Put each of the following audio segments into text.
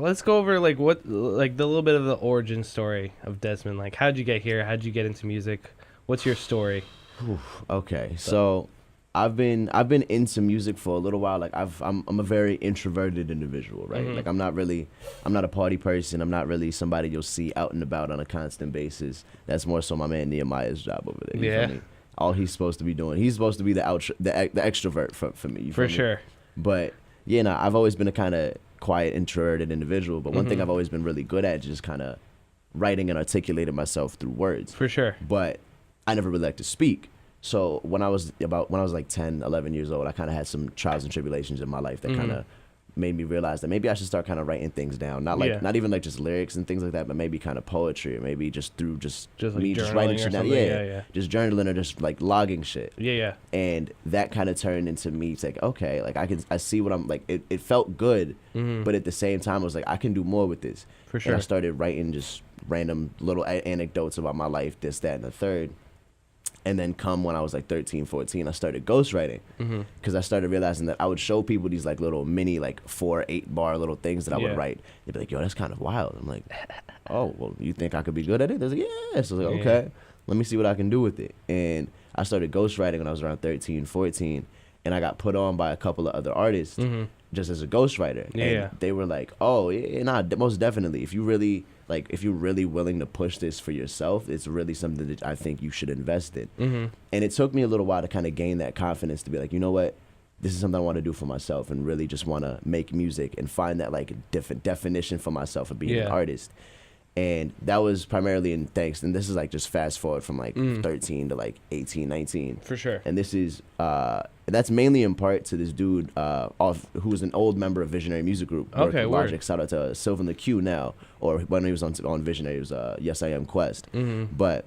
let's go over like what like the little bit of the origin story of Dezmond. Like, how'd you get here? How'd you get into music? What's your story? Okay, so I've been into music for a little while. Like I'm a very introverted individual, right? Like I'm not a party person. I'm not really somebody you'll see out and about on a constant basis. That's more so my man Nehemiah's job over there. You feel me? All he's supposed to be doing. He's supposed to be the extrovert for me. You feel For me? sure. But yeah, no, I've always been a kind of quiet, introverted individual. But one thing I've always been really good at is just kind of writing and articulating myself through words. For sure. But I never really liked to speak. So when I was like 10, 11 years old, I kind of had some trials and tribulations in my life that kind of made me realize that maybe I should start kind of writing things down. Not even like just lyrics and things like that, but maybe kind of poetry, or maybe just through just like me just journaling writing or shit down. something? Yeah, just journaling or just like logging shit. Yeah. And that kind of turned into me like, okay, like I see what I'm like. It felt good, but at the same time, I was like, I can do more with this. For sure. And I started writing just random little anecdotes about my life, this, that, and the third. And then when I was like 13, 14, I started ghostwriting because I started realizing that I would show people these like little mini like 4, 8 bar little things that I would write. They'd be like, yo, that's kind of wild. I'm like, oh, well, you think I could be good at it? They're like, yeah. So I was like, okay, let me see what I can do with it. And I started ghostwriting when I was around 13, 14, and I got put on by a couple of other artists just as a ghostwriter. And they were like, oh, yeah, nah, most definitely. If you're really willing to push this for yourself, it's really something that I think you should invest in. And it took me a little while to kind of gain that confidence to be like, you know what, this is something I want to do for myself and really just want to make music and find that like different definition for myself of being an artist. And that was primarily and this is like just fast forward from like 13 to like 18, 19. For sure. And this is, that's mainly in part to this dude who's an old member of Visionary Music Group. Okay, Logic. word. Shout out to Sylvan LaCue now, or when he was on Visionary, it was Yes I Am Quest. But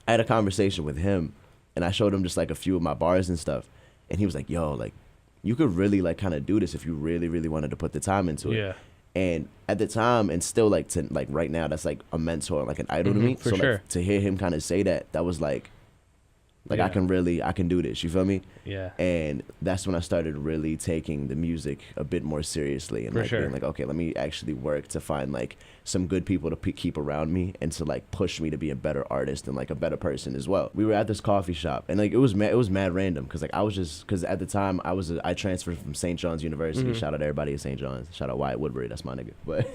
I had a conversation with him, and I showed him just like a few of my bars and stuff. And he was like, yo, like, you could really like kind of do this if you really, really wanted to put the time into it. Yeah. And at the time, and still like to like right now, that's like a mentor, like an idol to me. For so sure. like, to hear him kind of say that was like I can do this. You feel me? Yeah. And that's when I started really taking the music a bit more seriously and like being like, okay, let me actually work to find like some good people to keep around me and to like push me to be a better artist and like a better person as well. We were at this coffee shop, and like it was mad random because like because at the time I transferred from St. John's University. Shout out everybody at St. John's. Shout out Wyatt Woodbury, that's my nigga. But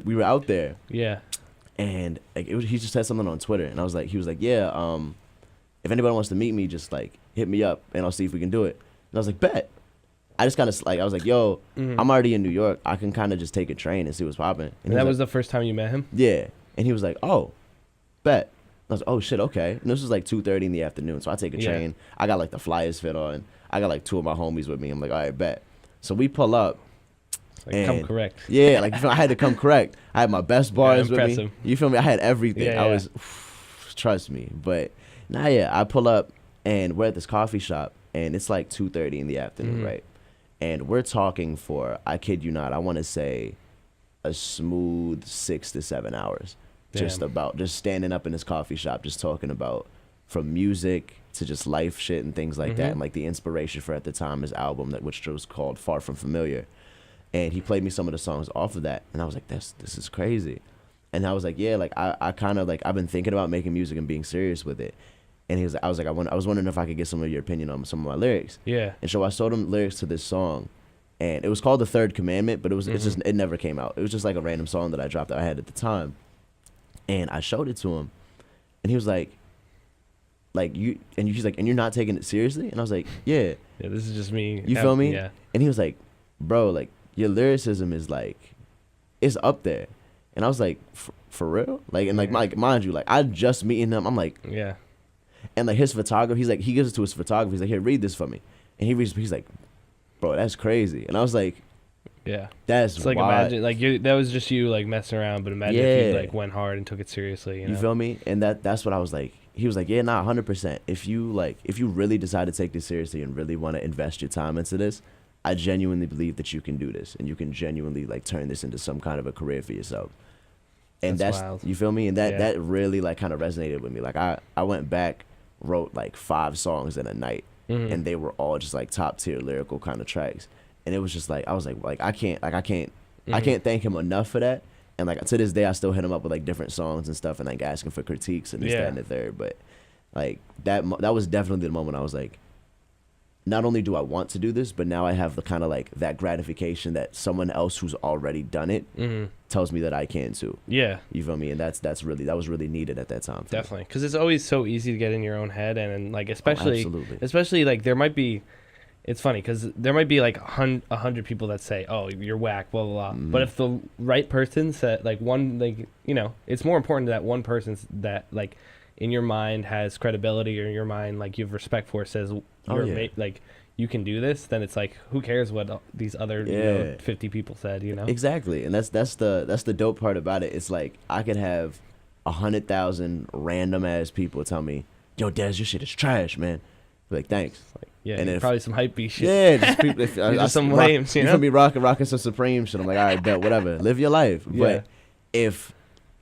we were out there. Yeah. And like he just said something on Twitter, and he was like, yeah, if anybody wants to meet me, just like hit me up, and I'll see if we can do it. And I was like, bet. I just kind of like I was like, yo, I'm already in New York. I can kind of just take a train and see what's popping. And that was the first time you met him? Yeah. And he was like, oh, bet. I was like, oh shit, okay. And this was like 2:30 in the afternoon, so I take a train. I got like the flyers fit on. I got like 2 of my homies with me. I'm like, all right, bet. So we pull up. Like, come correct. Yeah, like I had to come correct. I had my best bars with me. Him. You feel me? I had everything. Yeah, I was, trust me. But I pull up and we're at this coffee shop, and it's like 2:30 in the afternoon, right? And we're talking for, I kid you not, I want to say a smooth 6 to 7 hours. Damn. Just standing up in this coffee shop, just talking about from music to just life shit and things like that, and like the inspiration for at the time his album which was called Far From Familiar. And he played me some of the songs off of that, and I was like, this is crazy. And I was like, yeah, like I kind of like I've been thinking about making music and being serious with it. And I was wondering if I could get some of your opinion on some of my lyrics. Yeah. And so I showed him lyrics to this song, and it was called The Third Commandment, but it never came out. It was just like a random song that I dropped that I had at the time. And I showed it to him, and he was like he's like, and you're not taking it seriously? And I was like, yeah. Yeah, this is just me. You feel me? Yeah. And he was like, bro, like, your lyricism is like, it's up there. And I was like, for real? Like, and like, mind you, like, I just meeting him. I'm like, yeah. And like his photographer, he gives it to his photographer. He's like, here, read this for me. And he reads, he's like, bro, that's crazy. And I was like, yeah, that's it's like wild. imagine like that was just you like messing around, but imagine if you like went hard and took it seriously. You know? Feel me? And that's what I was like. He was like, yeah, nah, 100%. If you really decide to take this seriously and really want to invest your time into this, I genuinely believe that you can do this, and you can genuinely like turn this into some kind of a career for yourself. And that's wild. You feel me? And that really like kind of resonated with me. Like I went back, wrote like 5 songs in a night, and they were all just like top tier lyrical kind of tracks. and it was just like I was like I can't I can't thank him enough for that. And like to this day, I still hit him up with like different songs and stuff, and like asking for critiques and this, that, and the third. But like that was definitely the moment I was like, not only do I want to do this, but now I have the kind of like that gratification that someone else who's already done it tells me that I can too. Yeah, you feel me? And that was really needed at that time. Definitely, because it's always so easy to get in your own head, and like especially like there might be. It's funny because there might be like 100 people that say, "Oh, you're whack," blah blah blah. But if the right person said, like one, like it's more important that one person that like in your mind has credibility, or in your mind like you have respect for, says like you can do this. Then it's like, who cares what these other 50 people said? Exactly, and that's the dope part about it. It's like I could have 100,000 random ass people tell me, "Yo, Dez, your shit is trash, man." Like, thanks. Like, yeah, and probably some hype beast shit. Yeah, just people. If, just some lames, you feel me? Rocking some Supreme shit. I'm like, all right, bet, whatever. Live your life. Yeah. But if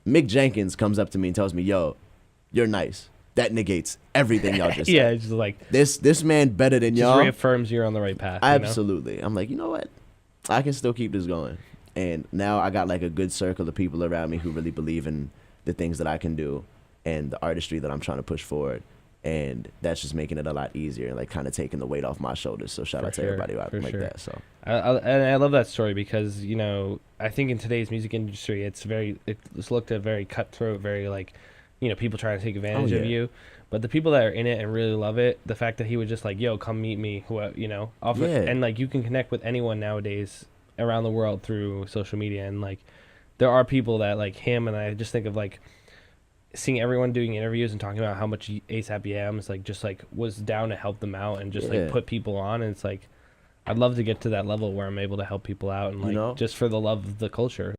Mick Jenkins comes up to me and tells me, "Yo, you're nice," that negates everything y'all just yeah, said. it's just like this man better than y'all. Just reaffirms you're on the right path. Absolutely. I'm like, you know what? I can still keep this going. And now I got like a good circle of people around me who really believe in the things that I can do and the artistry that I'm trying to push forward. And that's just making it a lot easier and like kind of taking the weight off my shoulders. So shout out to everybody out like that. So I love that story because I think in today's music industry it's looked at very cutthroat, very like people trying to take advantage of you. But the people that are in it and really love it, the fact that he was just like, "Yo, come meet me," offer, and like you can connect with anyone nowadays around the world through social media, and like there are people that like him, and I just think of like seeing everyone doing interviews and talking about how much ASAP Yams like just like was down to help them out and just like put people on, and it's like I'd love to get to that level where I'm able to help people out and like just for the love of the culture.